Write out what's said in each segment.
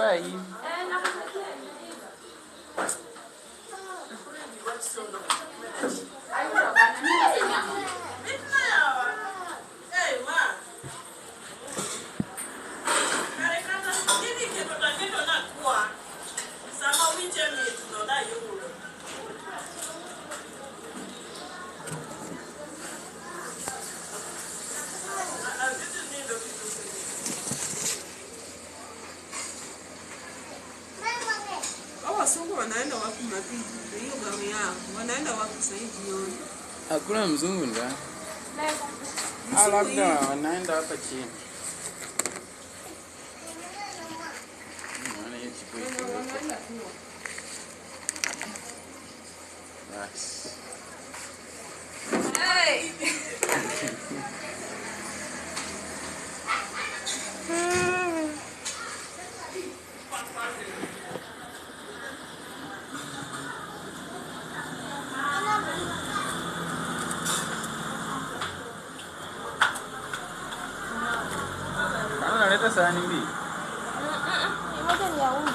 Why? Wasungu wanaenda wapi mapipi? Hiyo gari yao. Wanaenda wapi sasa hivi jioni? Hakuna mzungu ndio. Labda wanaenda hapa chini. Naona hiyo chipo iko. Bas. Hey. Unaleta sahani mbili? Moja ni ya unga.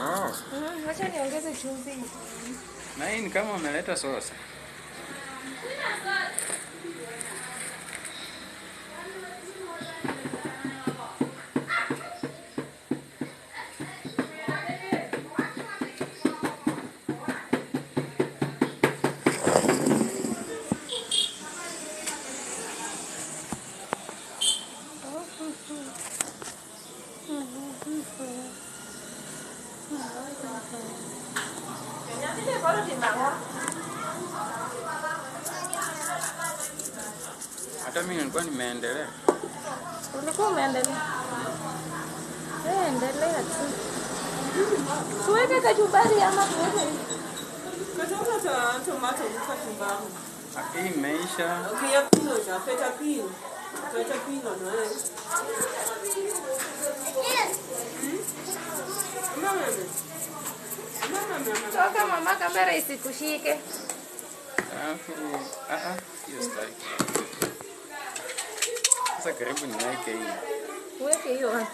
Oh. Acha niongeze chumvi. Na hii ni kama umeleta sosa. Hata mimi nilikuwa nimeendelea. Ulikuwa umeendelea? Endelea tu. Tuweke kachumbari ama tuweke? Tomato kachumbari. Hii imeisha. Okay, ya pino cha peta pino. Peta pino na wewe. Toka mama, kamera isikushike. Hiyo style. Sasa karibu niweke hii. Weke hiyo wapi?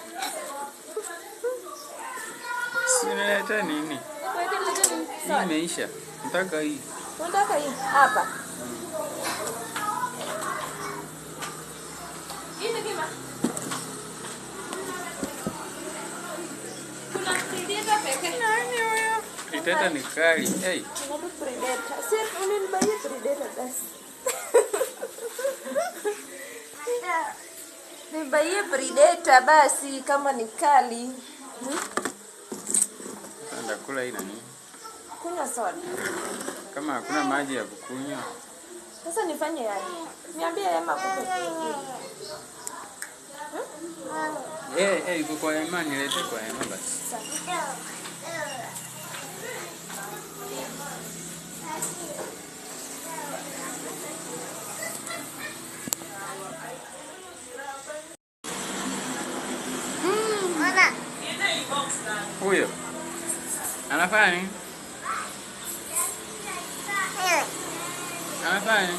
Sinaleta nini? Weke nini? Hii imeisha. Nataka hii. Unataka hii? Hapa. Hii kima. Kuna predator pekee. Nani huyo? Predator ni kali. Hey. Kuna predator. Sasa unanibaye predator basi. Nibaye predator basi kama ni kali. Sasa kula hii nani? Kunywa soda. Kama hakuna maji ya kukunywa. Sasa nifanye yaje? Niambie Emma kupe. Iko kwa Emma, nilete kwa Emma basi. Huyo anafanya nini? Anafanya nini?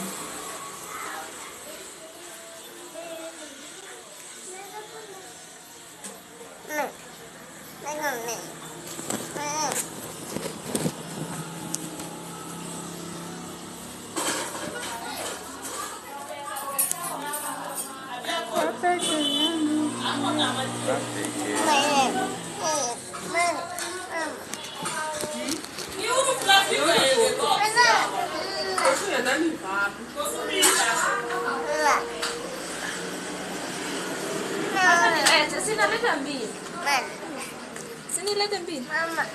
Sinaleta mbili. Sinilete mbili. Mama.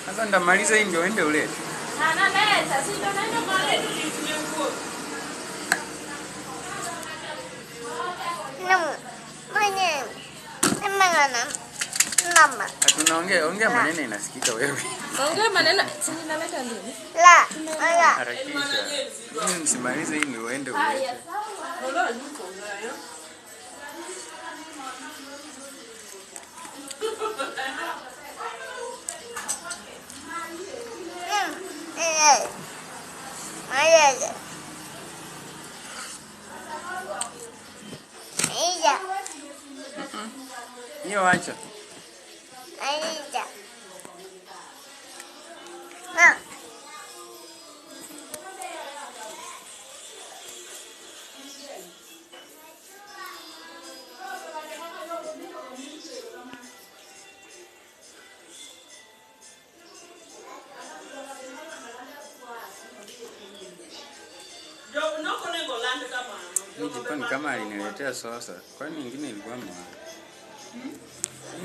Sasa ndamaliza hii ndio ende ulete. Analeta, si ndio naenda kuleta. Mama. Tunaongea maneno inasikika wewe. Ongea maneno, si ninaleta mbili. Harakisha. Mimi nisimalize hii ndio ende ulete. Hiyo acha. Hii jikoni kama aliniletea sosa. Kwani nyingine ilikuwa mwa.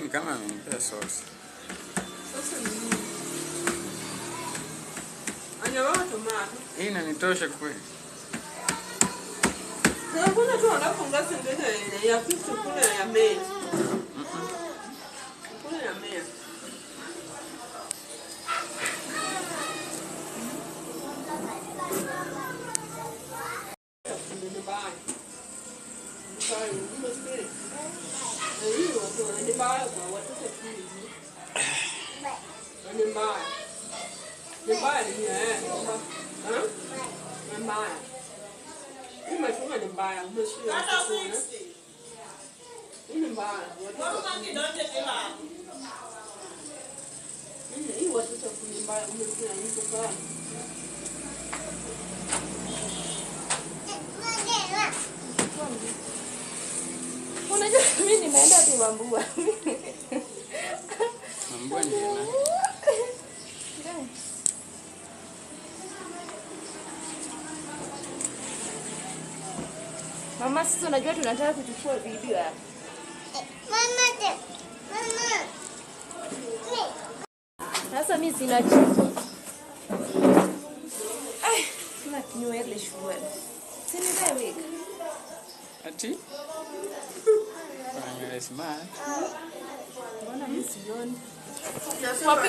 Hii kama amenipea sosa. Sasa nini? Anyawa tomato. Hii inanitosha kweli. Na kuna tu anafunga sengene ya kitu kuna ya mea. Kuna ya mea. Unajua mimi nimeenda Timbambua. Mbwa ni nani? Mama, sisi unajua tunataka kuchukua video hapa. Mama. Sasa mimi sina chifu. Kama kinywele shule. Sini wewe. Ati? Fanya smart. Mbona mimi sioni?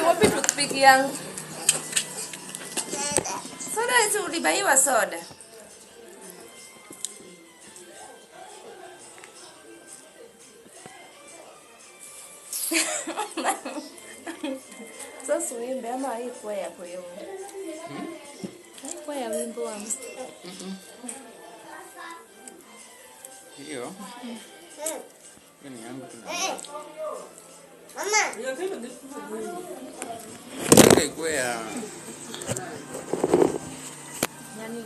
Wapi tukipiki yangu? Soda hizo ulibaiwa soda. Sasa uimbe ama haikuwa yako hiyo? Haikuwa ya wimbo wangu. Hiyo. Ni yangu tu. Mama, unataka nini? Haikuwa ya Yani.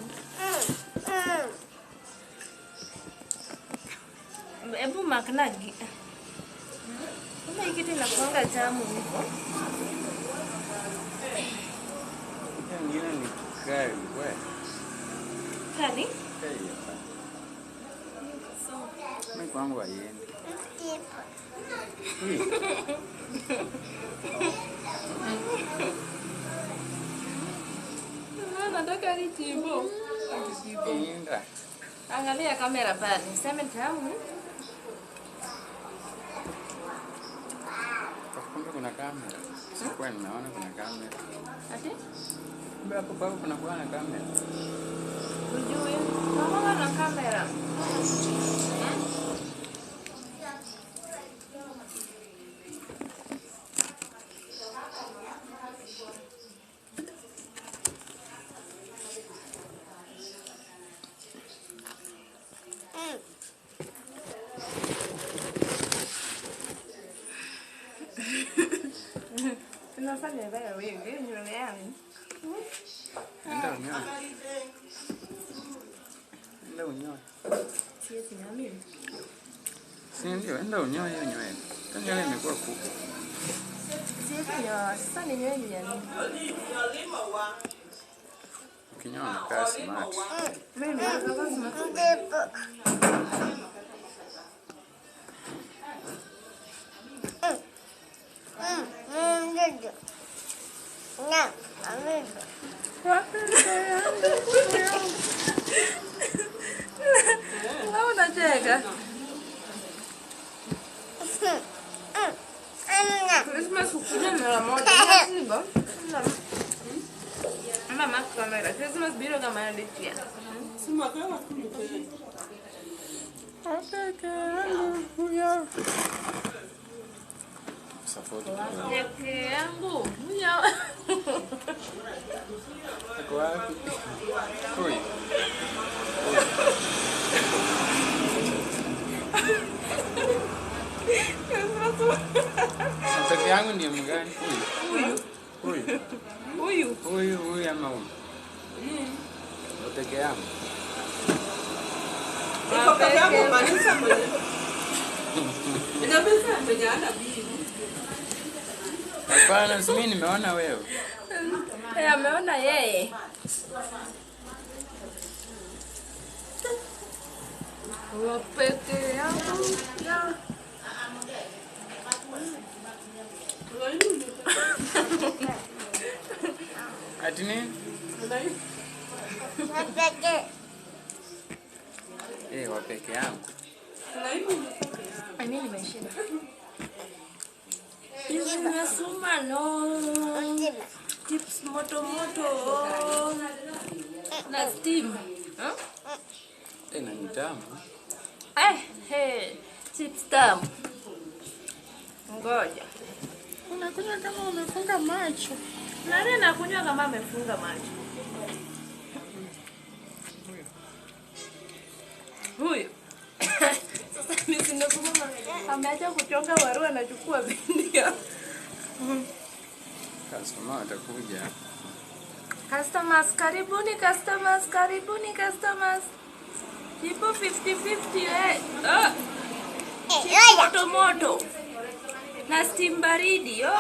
Ebu maknagi. Kama ikiti na kuanga tamu hivyo. nyingine ni kali wewe. Kali? Kali hapa. Mimi kwangu haiendi. Nataka nitimbo. Inda. Angalia kamera pale. Sema tamu. Kumbe kuna kamera. Sikuwa ninaona kuna kamera. Ati? Kumbe hapo kuna kamera. Ujue, kama wana kamera. Tunafanya baya wewe, nywele yangu. Enda unyoe. Enda unyoe. Siwezi na mimi. Si ndio, enda unyoe hiyo nywele. Nywele imekuwa kubwa. Siwezi nyoa, sasa ni nywele ya nini? Ukinyoa unakaa smart. Mimi nataka smart. Unacheka. Christmas ukuja mara moja sivyo? Mama kamera. Christmas biro kama ndio. Sima kama kumbe. Huyo. Support. Yake yangu. Huyo. Kwa wapi? Koi. Mtoto yangu ndiye mgani? Huyu ama huyu? Mtoto yangu. Iko kama yangu manisa mwenye. Inabisa mbejana bibi. Hapana, mimi nimeona wewe. Ameona yeye. Wapeke yangu ya. Ati nini? Wapeke yangu. Mimi nimeshiba. Hizi nasoma no. Chips moto na steam. Na ni tamu. Chips tamu. Ngoja. Unakunywa kama umefunga macho. Nani anakunywa kama amefunga macho? Huyu. Sasa mimi sinakumama. Ameacha kuchoka waru anachukua bindia. Customer watakuja. Customers, karibuni customers. Ipo 50-50 moto. Na steam baridi yo.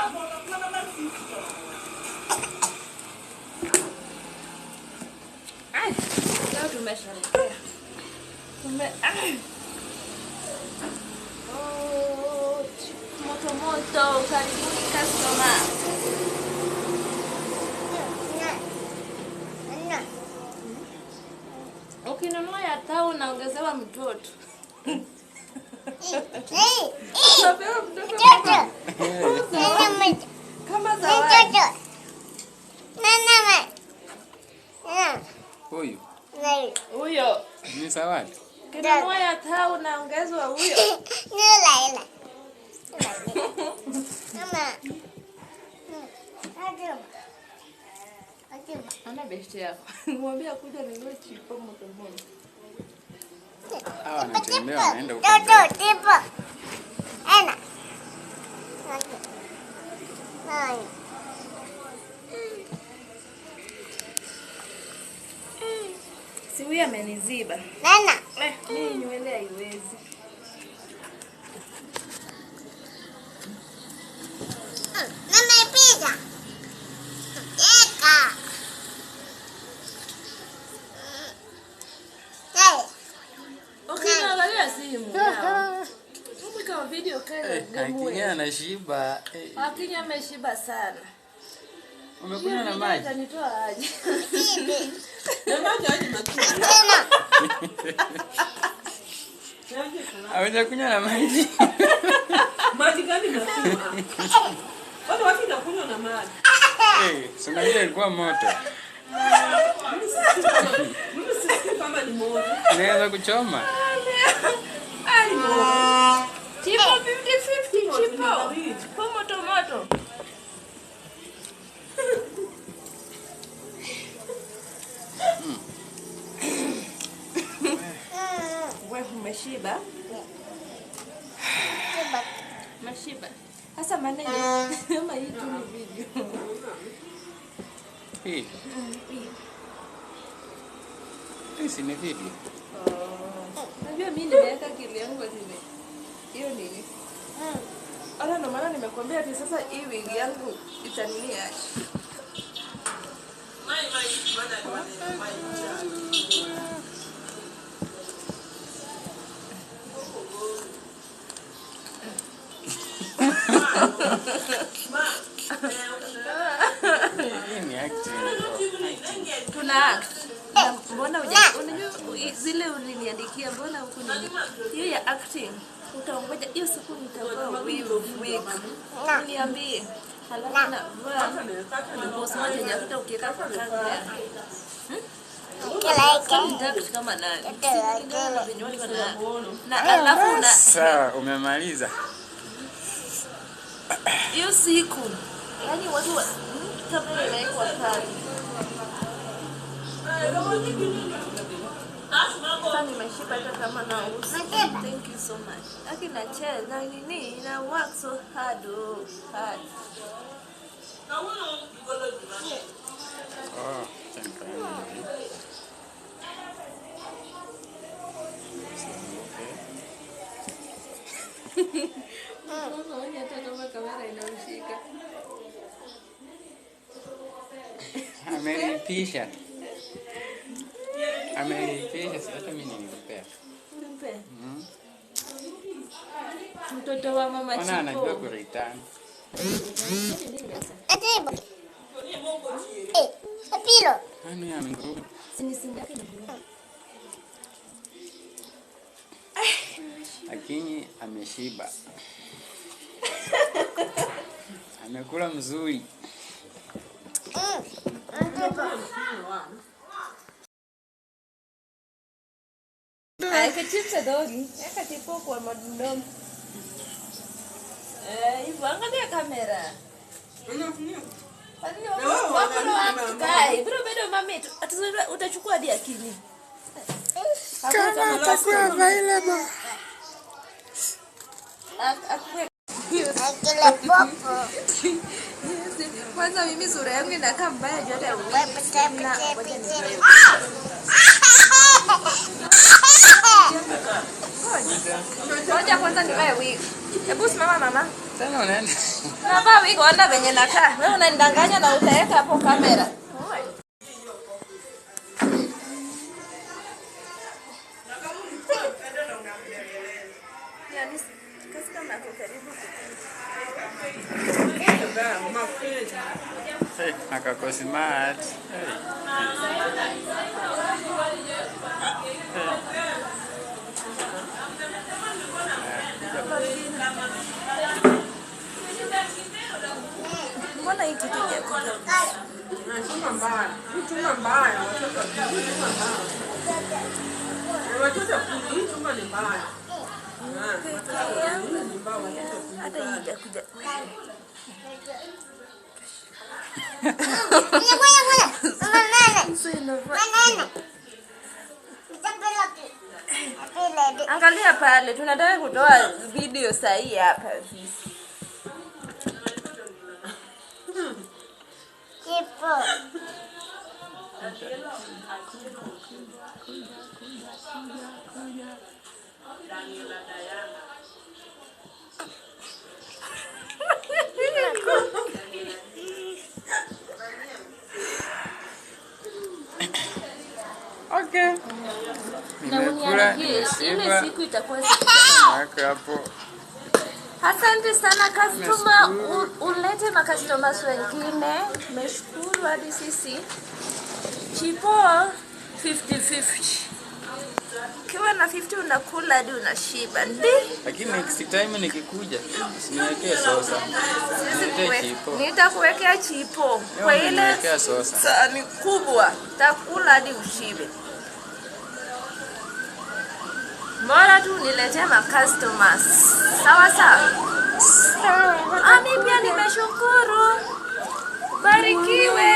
Leo tumesharejea. Moto, karibuni customer. Ukinunua ya tao unaongezewa mtoto. Unapewa mtoto kama zawadi. Huyo. Ni zawadi. Ukinunua ya tao unaongezwa huyo. Ana besti yako. Mwambie kuja ninunue chipo moto. Hawa wanatembea wanaenda huko. Si huyu ameniziba. Mimi nywele haiwezi. Video Akinya anashiba. Akinya ameshiba sana. Umekunywa na maji? Atanitoa aje. Na maji aje makini. Hawajakunywa na maji. Maji gani nakunywa? Watu wanakunywa na maji. Sasa ile ilikuwa moto. Mimi sisi kama ni moto. Inaweza kuchoma. Chipo 50-50 chipo. Moto. Wewe umeshiba? Umeshiba. Sasa maana kama hii tu ni video. Hii si ni video. Najua mimi nimeweka kile yangu zile. Hiyo nini? Ala ndo maana nimekwambia ati sasa hii wig yangu itaninia. Ni acting. Tuna act. Mbona unajua zile uliniandikia mbona huko nini? Hiyo ya acting. Utaongoja hiyo siku nitavaa wig. Niambie. Halafu na boss moja jafuta ukiweka kwa kamera. Kama nani? Na alafu na Sawa, umemaliza. hiyo siku. Yaani watu kamera inaikwa pale. Sasa nimeshiba hata kama na uso. Thank you so much. Akina cheza nini na work so hard. Thank you. Hata kama kamera inaushika. Amelipisha. Hata mimi nilimpea. wewe. Mtoto wa mama Chipo. Anajua kuritani. Atibu. Apilo. Nani amenguruma? Sinisindaki na bro. Lakini ameshiba. Amekula mzuri. Kachipsa dogi. Kachipo kwa madom. Hivyo angalia kamera. Bro bado mami utachukua hadi akili. Kama atakuwa available. Akile popo. Kwanza mimi sura yangu inakaa mbaya juu hata ngoja kwanza nivae wig. Hebu simama mama. Tena unaenda. Navaa wig onda venye nakaa. Wewe unanidanganya na utaweka hapo kamera. Yaani kasika mako karibu. Hey, akako smart. Mbona hiki kijakuja? Chuma mbaya. Chuma mbaya. Watoto kuni chuma ni mbaya. Hata hii itakuja. Angalia pale, tunataka kutoa video sahihi hapa. Chipo. Okay. Na uniambie ile siku itakuwa hapo. Asante sana customer, ulete na customers wengine. Nimeshukuru hadi sisi. Chipo 50-50. Ukiwa na 50 unakula hadi unashiba. Lakini next time nikikuja usiniwekee sosa. Nitakuwekea chipo. Kwa ile sahani kubwa utakula hadi ushibe. Bora tu niletee ma customers. Sawa sawa. Ami pia nimeshukuru. Barikiwe.